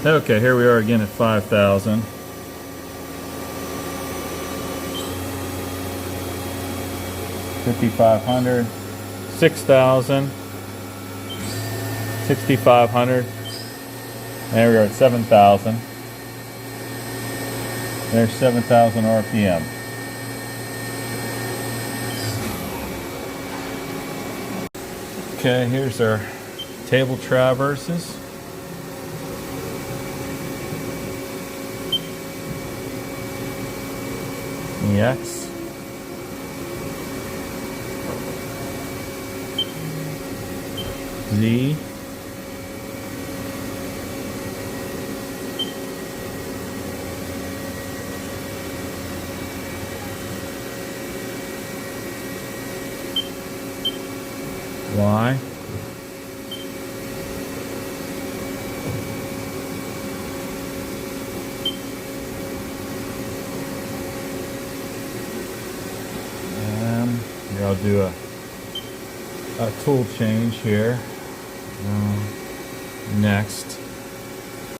Okay, here we are again at 5,000. 5,500, 6,000, 6,500. There we are at 7,000. There's 7,000 RPM. Okay, here's our table traverses. The X. Z. Y. Here I'll do a tool change here. Next.